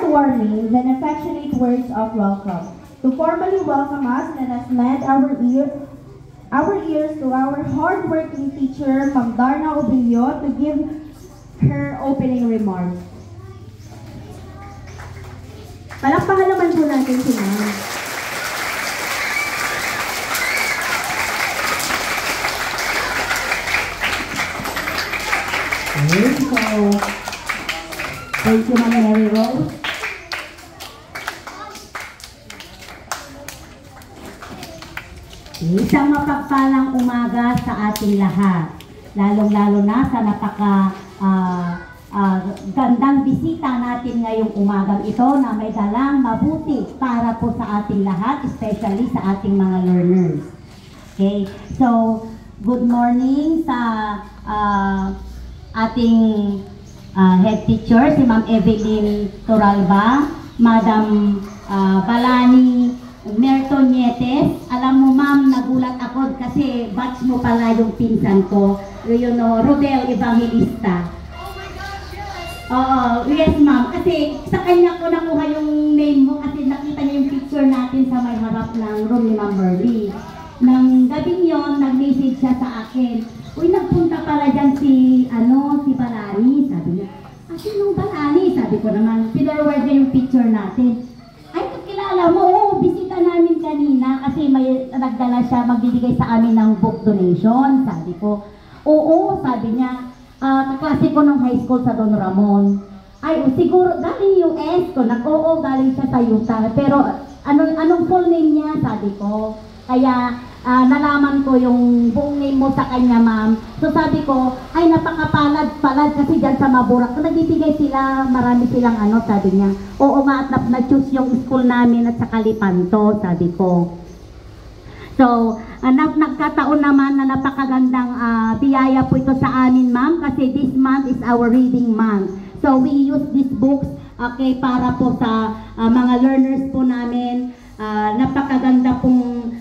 warnings and affectionate words of welcome. To formally welcome us, let us lend our ears to our hardworking teacher, Ma'am Darna Obilio, to give her opening remarks. Palakpakan naman po natin si Ma'am. Okay, so, thank you, Ma'am Mary Rose. Isang mapagpalang umaga sa ating lahat, lalong-lalo na sa gandang bisita natin ngayong umagang ito na may dalang mabuti para po sa ating lahat, especially sa ating mga learners. Okay, so good morning sa ating head teacher, si Ma'am Evelyn Toralba, Madam Balani Mertonietes. Alam mo ma'am, nagulat ako kasi batch mo pala yung pinsan ko, you know, Rodel Evangelista. Oo, yes ma'am, kasi sa kanya ko nakuha yung name mo kasi nakita niya yung picture natin sa may harap ng room ni Ma'am Burley. Nang gabing yon, nag-message siya sa akin, uy, nagpunta pala dyan si Balani, sabi niya. Sinong Balani? Sabi ko naman, pinarward niya yung picture natin. Ay, kilala mo, oo, bisita namin kanina kasi may nagdala siya, magbibigay sa amin ng book donation. Sabi ko, oo, sabi niya, kaklase ko ng high school sa Don Ramon. Ay, siguro, galing US ko, oo, galing siya sa Utah. Pero, anong full name niya? Sabi ko. Kaya, nalaman ko yung buong name mo sa kanya, ma'am. So sabi ko, ay napakapalad kasi dyan sa Maburak. Kung nagbibigay sila, marami silang sabi niya. Oo nga, at na-choose yung school namin at sa Kalipanto, sabi ko. So, nagkataon naman na napakagandang biyaya po ito sa amin, ma'am, kasi this month is our reading month. So, we use these books, okay, para po sa mga learners po namin. Napakaganda pong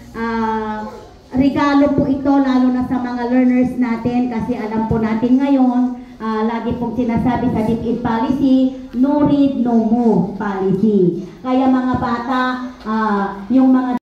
regalo po ito, lalo na sa mga learners natin kasi alam po natin ngayon, lagi pong sinasabi sa DepEd policy, no read, no move policy. Kaya mga bata, yung mga